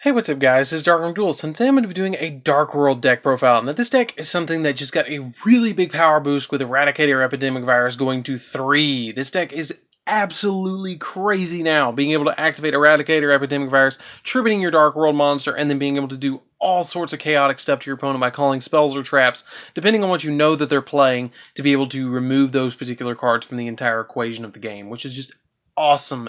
Hey, what's up guys, this is DarkArmedDuelist, and today I'm going to be doing a Darkworld deck profile. Now this deck is something that just got a really big power boost with Eradicator Epidemic Virus going to 3. This deck is absolutely crazy now, being able to activate Eradicator Epidemic Virus, tributing your Darkworld monster, and then being able to do all sorts of chaotic stuff to your opponent by calling spells or traps, depending on what you know that they're playing, to be able to remove those particular cards from the entire equation of the game, which is just awesome.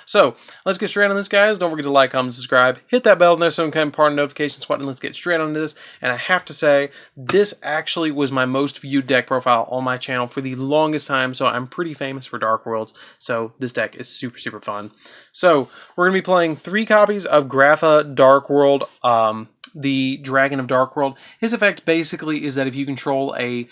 So let's get straight on this, guys. Don't forget to like, comment, subscribe, hit that bell, and there's some kind of part of notification button. Let's get straight on this. And I have to say, this actually was my most viewed deck profile on my channel for the longest time, so I'm pretty famous for Dark Worlds. So this deck is super fun. So we're gonna be playing 3 copies of Grapha Darkworld, the Dragon of Darkworld. His effect basically is that if you control a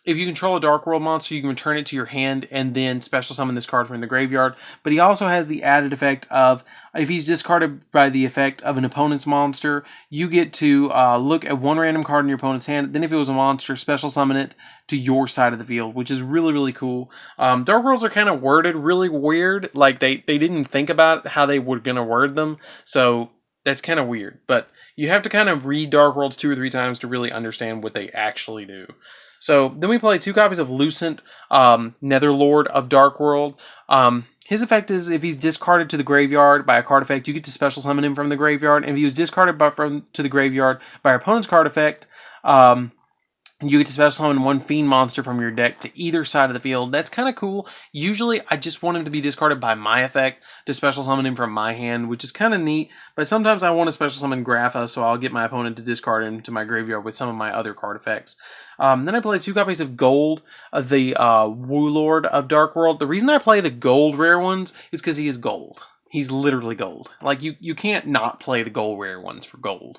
Darkworld monster, you can return it to your hand and then special summon this card from the graveyard. But he also has the added effect of, if he's discarded by the effect of an opponent's monster, you get to look at one random card in your opponent's hand. Then if it was a monster, special summon it to your side of the field, which is really cool. Darkworlds are kind of worded really weird. Like they didn't think about how they were going to word them. So that's kind of weird. But you have to kind of read Darkworlds 2 or 3 times to really understand what they actually do. So then we play 2 copies of Lucent, Netherlord of Darkworld. His effect is if he's discarded to the graveyard by a card effect, you get to special summon him from the graveyard. And if he was discarded to the graveyard by your opponent's card effect, you get to special summon 1 fiend monster from your deck to either side of the field. That's kind of cool. Usually, I just want him to be discarded by my effect to special summon him from my hand, which is kind of neat. But sometimes I want to special summon Grapha, so I'll get my opponent to discard him to my graveyard with some of my other card effects. Then I play 2 copies of Gold, the Woolord of Darkworld. The reason I play the gold rare ones is because he is gold. He's literally gold. Like, you can't not play the gold rare ones for gold.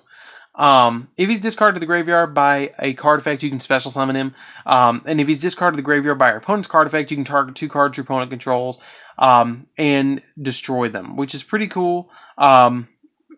If he's discarded to the graveyard by a card effect, you can special summon him. And if he's discarded to the graveyard by your opponent's card effect, you can target 2 cards your opponent controls and destroy them, which is pretty cool.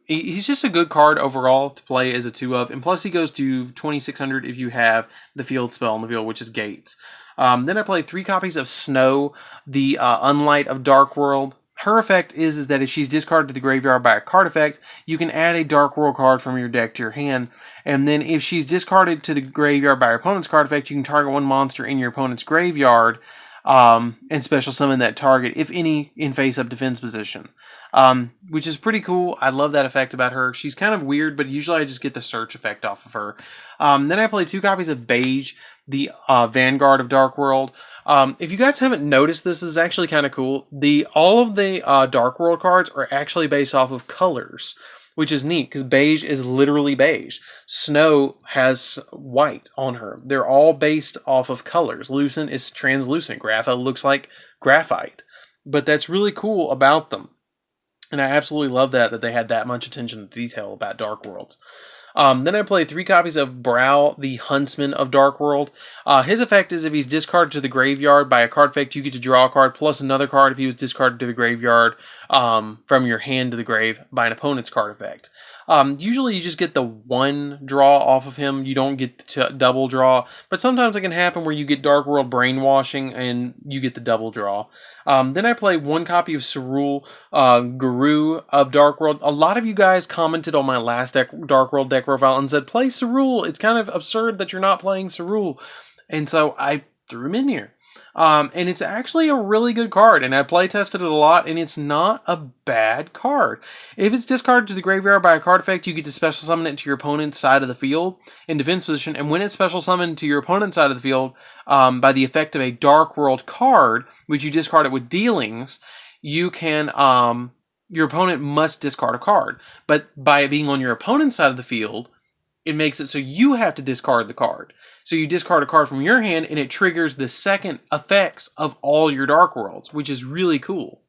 He's just a good card overall to play as a 2 of, and plus he goes to 2600 if you have the field spell on the field, which is Gates. Then I play 3 copies of Snow, the Unlight of Darkworld. Her effect is that if she's discarded to the graveyard by a card effect, you can add a Darkworld card from your deck to your hand. And then if she's discarded to the graveyard by your opponent's card effect, you can target 1 monster in your opponent's graveyard and special summon that target, if any, in face-up defense position. Which is pretty cool. I love that effect about her. She's kind of weird, but usually I just get the search effect off of her. Then I play 2 copies of Beige, the Vanguard of Darkworld. If you guys haven't noticed, this is actually kind of cool. All of the Darkworld cards are actually based off of colors, which is neat because beige is literally beige. Snow has white on her. They're all based off of colors. Lucent is translucent. Grapha looks like graphite. But that's really cool about them. And I absolutely love that they had that much attention to detail about Darkworlds. Then I play 3 copies of Brow, the Huntsman of Darkworld. His effect is if he's discarded to the graveyard by a card effect, you get to draw a card plus another card if he was discarded to the graveyard from your hand to the grave by an opponent's card effect. Usually you just get the 1 draw off of him. You don't get to double draw. But sometimes it can happen where you get Darkworld Brainwashing and you get the double draw. Then I play 1 copy of Cerule, Guru of Darkworld. A lot of you guys commented on my last Darkworld deck profile and said, play Cerule. It's kind of absurd that you're not playing Cerule. And so I threw him in here. And it's actually a really good card, and I play tested it a lot, and it's not a bad card. If it's discarded to the graveyard by a card effect, you get to special summon it to your opponent's side of the field in defense position, and when it's special summoned to your opponent's side of the field by the effect of a Darkworld card, which you discard it with dealings, you can your opponent must discard a card. But by it being on your opponent's side of the field, it makes it so you have to discard the card. So you discard a card from your hand, and it triggers the second effects of all your Darkworlds, which is really cool.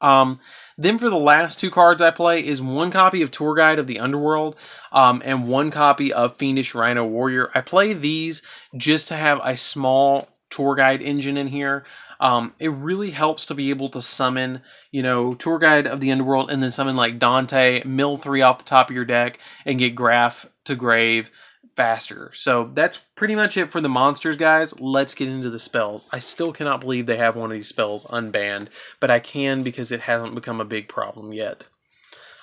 Then for the last 2 cards I play is 1 copy of Tour Guide of the Underworld and 1 copy of Fiendish Rhino Warrior. I play these just to have a small Tour Guide engine in here. It really helps to be able to summon, Tour Guide of the Underworld and then summon like Dante, mill 3 off the top of your deck, and get Graph to grave faster. So that's pretty much it for the monsters, guys. Let's get into the spells. I still cannot believe they have one of these spells unbanned, but I can because it hasn't become a big problem yet.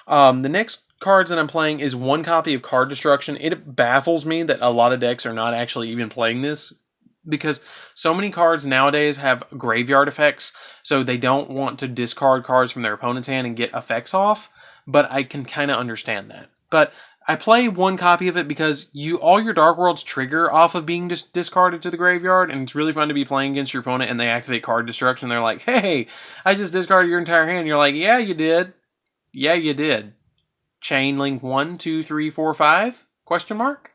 The next cards that I'm playing is one copy of Card Destruction. It baffles me that a lot of decks are not actually even playing this, because so many cards nowadays have graveyard effects, so they don't want to discard cards from their opponent's hand and get effects off, but I can kind of understand that. But I play one copy of it because all your Dark Worlds trigger off of being discarded to the graveyard, and it's really fun to be playing against your opponent and they activate Card Destruction. They're like, hey, I just discarded your entire hand. You're like, yeah, you did. Yeah, you did. Chain link 1, 2, 3, 4, 5? Question mark?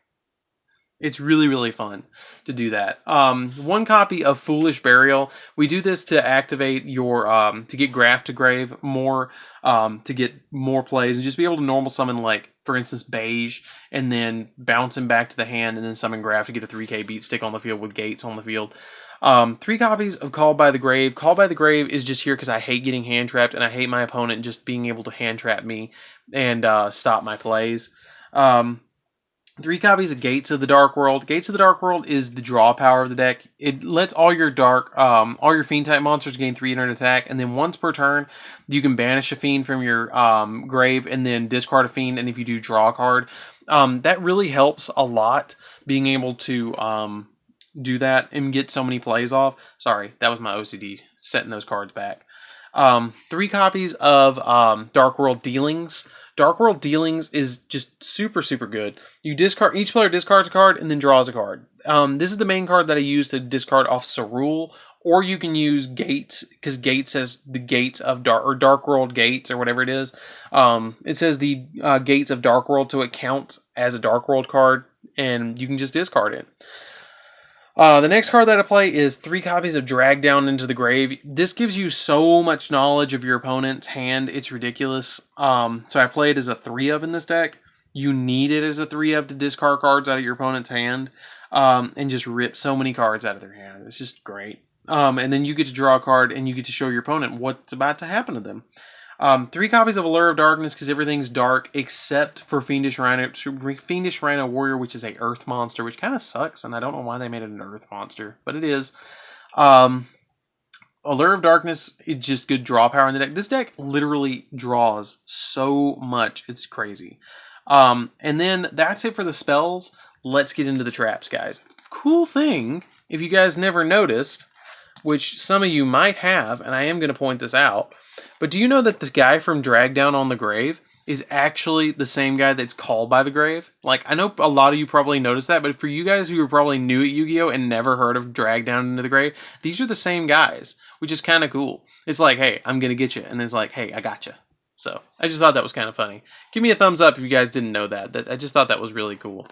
It's really, really fun to do that. One copy of Foolish Burial. We do this to activate your, to get Graft to Grave more, to get more plays, and just be able to normal summon, like, for instance, Beige, and then bounce him back to the hand, and then summon Graft to get a 3k beat stick on the field with Gates on the field. 3 copies of Called by the Grave. Called by the Grave is just here because I hate getting hand trapped, and I hate my opponent just being able to hand trap me and stop my plays. 3 copies of Gates of the Darkworld. Gates of the Darkworld is the draw power of the deck. It lets all your Fiend type monsters gain 300 attack, and then once per turn, you can banish a Fiend from your grave and then discard a Fiend, and if you do, draw a card. That really helps a lot, being able to do that and get so many plays off. Sorry, that was my OCD setting those cards back. 3 copies of Darkworld Dealings. Darkworld Dealings is just super, super good. You discard, each player discards a card and then draws a card. This is the main card that I use to discard off Cerule, or you can use Gates, because Gates says the Gates of Darkworld Gates, or whatever it is. It says the Gates of Darkworld, so it counts as a Darkworld card, and you can just discard it. The next card that I play is 3 copies of Drag Down into the Grave. This gives you so much knowledge of your opponent's hand, it's ridiculous. So I play it as a 3 of in this deck. You need it as a 3 of to discard cards out of your opponent's hand, and just rip so many cards out of their hand. It's just great. And then you get to draw a card, and you get to show your opponent what's about to happen to them. 3 copies of Allure of Darkness, because everything's dark except for Fiendish Rhino Warrior, which is a Earth monster, which kind of sucks, and I don't know why they made it an Earth monster, but it is. Allure of Darkness is just good draw power in the deck. This deck literally draws so much, it's crazy. And then that's it for the spells. Let's get into the traps, guys. Cool thing, if you guys never noticed, which some of you might have, and I am going to point this out, but do you know that the guy from Drag Down on the Grave is actually the same guy that's Called by the Grave? Like, I know a lot of you probably noticed that, but for you guys who are probably new at Yu-Gi-Oh! And never heard of Drag Down into the Grave, these are the same guys, which is kind of cool. It's like, hey, I'm going to get you, and then it's like, hey, I got you. So, I just thought that was kind of funny. Give me a thumbs up if you guys didn't know that. I just thought that was really cool.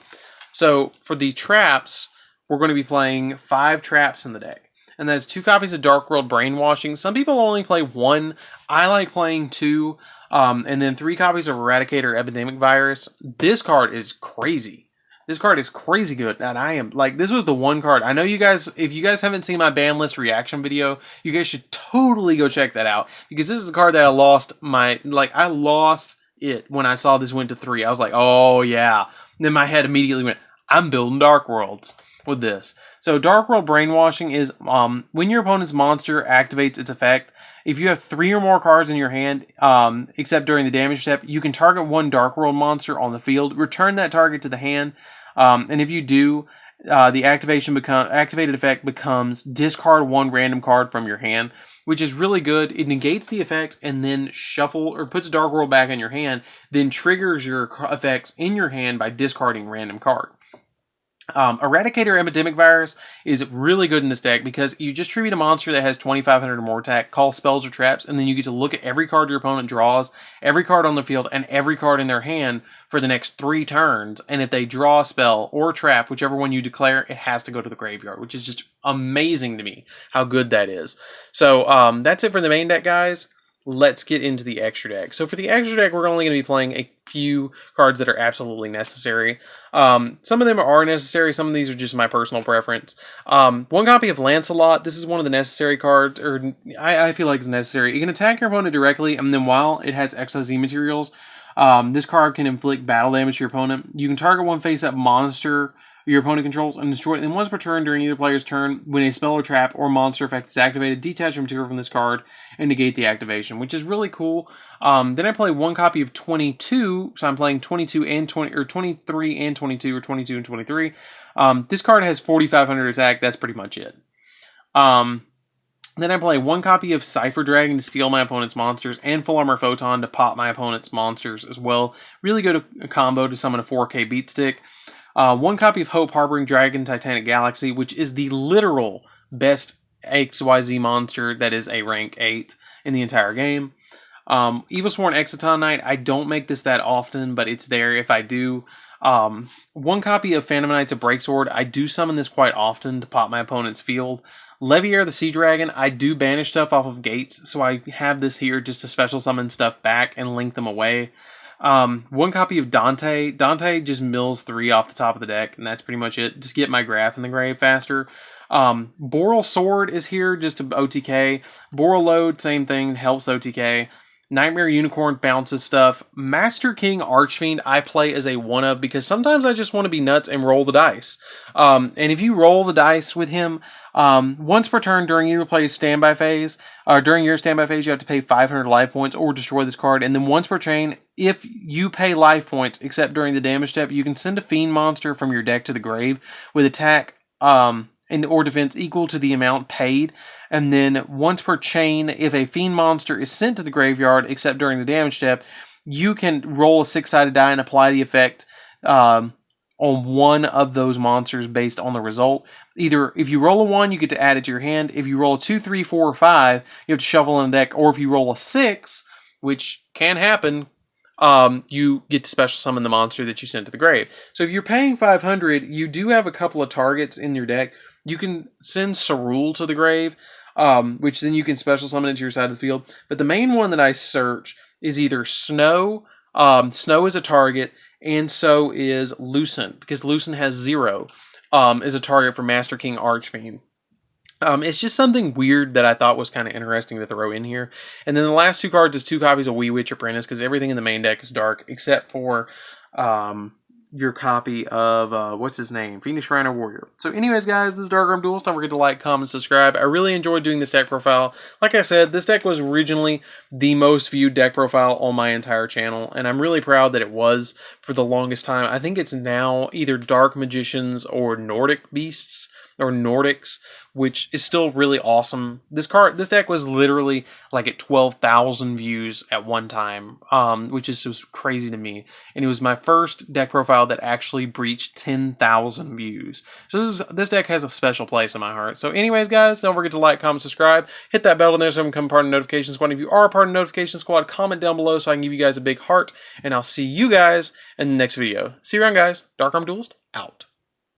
So, for the traps, we're going to be playing 5 traps in the deck. And that's 2 copies of Darkworld Brainwashing. Some people only play 1. I like playing 2. And then 3 copies of Eradicator Epidemic Virus. This card is crazy. This card is crazy good. And I am, like, this was the one card. I know you guys, if you guys haven't seen my ban list reaction video, you guys should totally go check that out. Because this is the card that I lost I lost it when I saw this went to 3. I was like, oh yeah. And then my head immediately went, I'm building Dark Worlds with this. So Darkworld Brainwashing is when your opponent's monster activates its effect, if you have 3 or more cards in your hand, except during the damage step, you can target 1 Darkworld monster on the field, return that target to the hand, and if you do, the activated effect becomes discard 1 random card from your hand, which is really good. It negates the effect and then puts Darkworld back in your hand, then triggers your effects in your hand by discarding random card. Eradicator Epidemic Virus is really good in this deck because you just tribute a monster that has 2,500 or more attack, call spells or traps, and then you get to look at every card your opponent draws, every card on the field, and every card in their hand for the next 3 turns. And if they draw a spell or trap, whichever one you declare, it has to go to the graveyard, which is just amazing to me how good that is. So that's it for the main deck, guys. Let's get into the extra deck. So for the extra deck, we're only going to be playing a few cards that are absolutely necessary. Some of them are necessary. Some of these are just my personal preference. 1 copy of Lancelot. This is one of the necessary cards, or I feel like it's necessary. You can attack your opponent directly, and then while it has XYZ materials, this card can inflict battle damage to your opponent. You can target 1 face-up monster your opponent controls and destroy it. And once per turn during either player's turn, when a spell or trap or monster effect is activated, detach a material from this card and negate the activation, which is really cool. Then I play one copy of 22, so I'm playing 22 and 20, or 23 and 22, or 22 and 23. This card has 4,500 attack. That's pretty much it. Then I play one copy of Cypher Dragon to steal my opponent's monsters, and Full Armor Photon to pop my opponent's monsters as well. Really good combo to summon a 4K beat stick. One copy of Hope Harboring Dragon Titanic Galaxy, which is the literal best XYZ monster that is a rank 8 in the entire game. Evilsworn Exciton Knight, I don't make this that often, but it's there if I do. One copy of Phantom Knights of Breaksword, I do summon this quite often to pop my opponent's field. Leviair the Sea Dragon, I do banish stuff off of gates, so I have this here just to special summon stuff back and link them away. One copy of Dante. Dante just mills 3 off the top of the deck, and that's pretty much it. Just get my graph in the grave faster. Boral Sword is here just to OTK. Boral Load, same thing, helps OTK. Nightmare Unicorn bounces stuff. Master King Archfiend I play as a 1-up because sometimes I just want to be nuts and roll the dice. And if you roll the dice with him, once per turn during either player's standby phase, during your standby phase, you have to pay 500 life points or destroy this card. And then once per chain, if you pay life points, except during the damage step, you can send a fiend monster from your deck to the grave with attack or defense equal to the amount paid. And then once per chain, if a fiend monster is sent to the graveyard, except during the damage step, you can roll a 6-sided die and apply the effect on one of those monsters based on the result. Either if you roll a 1, you get to add it to your hand. If you roll a 2, 3, 4, or 5, you have to shuffle in the deck. Or if you roll a 6, which can happen, you get to special summon the monster that you sent to the grave. So if you're paying 500, you do have a couple of targets in your deck. You can send Cerule to the grave, which then you can special summon it to your side of the field. But the main one that I search is either Snow. Snow is a target, and so is Lucent, because Lucent has 0 as a target for Master King Archfiend. It's just something weird that I thought was kind of interesting to throw in here. And then the last 2 cards is 2 copies of Wee Witch Apprentice, because everything in the main deck is dark, except for your copy of, what's his name? Phoenix Shriner Warrior. So anyways, guys, this is DarkArmedDuelist. Don't forget to like, comment, subscribe. I really enjoyed doing this deck profile. Like I said, this deck was originally the most viewed deck profile on my entire channel, and I'm really proud that it was for the longest time. I think it's now either Dark Magicians or Nordic Beasts, or Nordics, which is still really awesome. This deck was literally like at 12,000 views at one time, which is just crazy to me. And it was my first deck profile that actually breached 10,000 views. So this deck has a special place in my heart. So anyways, guys, don't forget to like, comment, subscribe. Hit that bell in there so you can become part of the notification squad. If you are a part of the notification squad, comment down below so I can give you guys a big heart. And I'll see you guys in the next video. See you around, guys. DarkArmedDuelist out.